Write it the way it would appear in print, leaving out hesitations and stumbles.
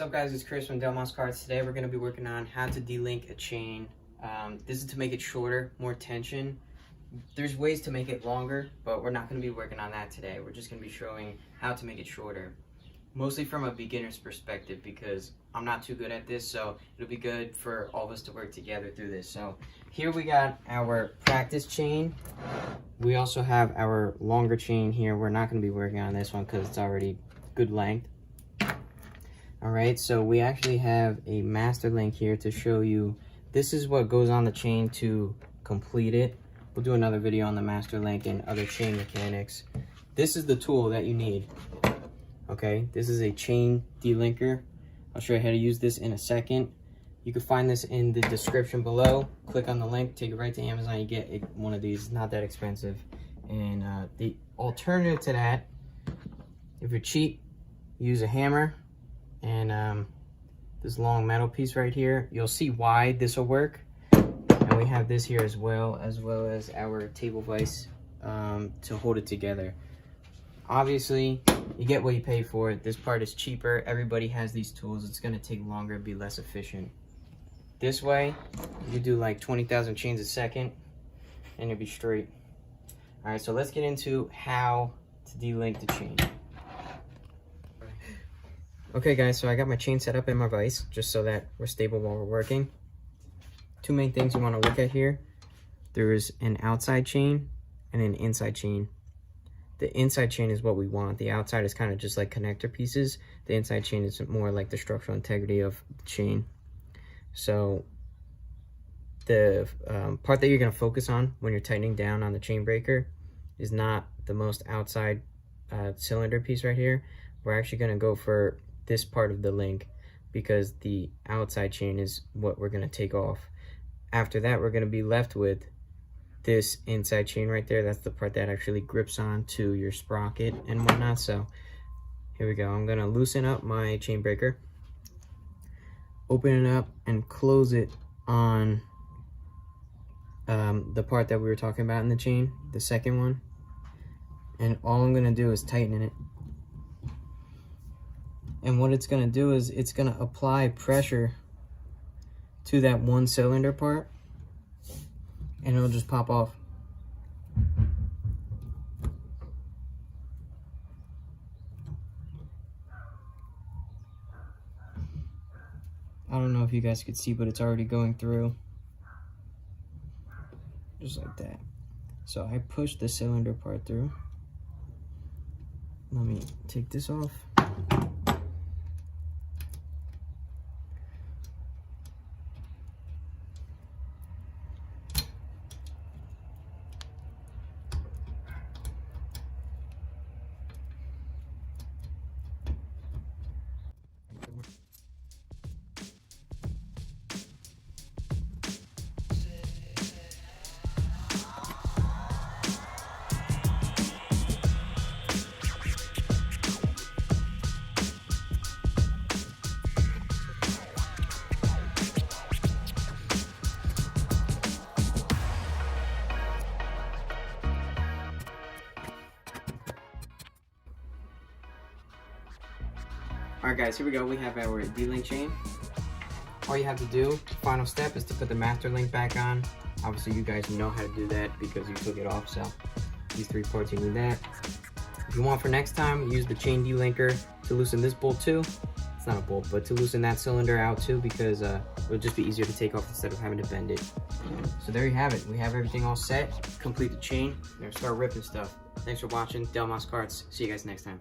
What's up guys, it's Chris from DELMOS Karts. Today we're going to be working on how to delink a chain. This is to make it shorter, more tension. There's ways to make it longer, but we're not going to be working on that today. We're just going to be showing how to make it shorter. Mostly from a beginner's perspective because I'm not too good at this, so it'll be good for all of us to work together through this. So here we got our practice chain. We also have our longer chain here. We're not going to be working on this one because it's already good length. Alright, so we actually have a master link here to show you this is what goes on the chain to complete it. We'll do another video on the master link and other chain mechanics. This is the tool that you need. Okay, this is a chain delinker. I'll show you how to use this in a second. You can find this in the description below. Click on the link, take it right to Amazon. You get one of these, not that expensive. And the alternative to that, if you're cheap, use a hammer and this long metal piece right here. You'll see why this will work. And we have this here as well as our table vise to hold it together. Obviously, you get what you pay for. This part is cheaper. Everybody has these tools. It's going to take longer and be less efficient. This way, you do like 20,000 chains a second and you'll be straight. All right, so let's get into how to delink the chain. Okay guys, so I got my chain set up in my vise just so that we're stable while we're working. Two main things you want to look at here. There is an outside chain and an inside chain. The inside chain is what we want. The outside is kind of just like connector pieces. The inside chain is more like the structural integrity of the chain. So the part that you're going to focus on when you're tightening down on the chain breaker is not the most outside cylinder piece right here. We're actually going to go for this part of the link because the outside chain is what we're going to take off. After that, we're going to be left with this inside chain right there. That's the part that actually grips on to your sprocket and whatnot. So here we go. I'm going to loosen up my chain breaker, open it up and close it on the part that we were talking about in the chain, the second one. And all I'm going to do is tighten it. And what it's going to do is it's going to apply pressure to that one cylinder part and it'll just pop off. I don't know if you guys could see, but it's already going through. Just like that. So I pushed the cylinder part through. Let me take this off. Alright guys, here we go. We have our D-link chain. All you have to do, final step, is to put the master link back on. Obviously you guys know how to do that because you took it off, so these three parts, you need that. If you want for next time, use the chain D-linker to loosen this bolt too. It's not a bolt, but to loosen that cylinder out too because it'll just be easier to take off instead of having to bend it. So there you have it. We have everything all set. Complete the chain. We're gonna start ripping stuff. Thanks for watching DELMOS Karts. See you guys next time.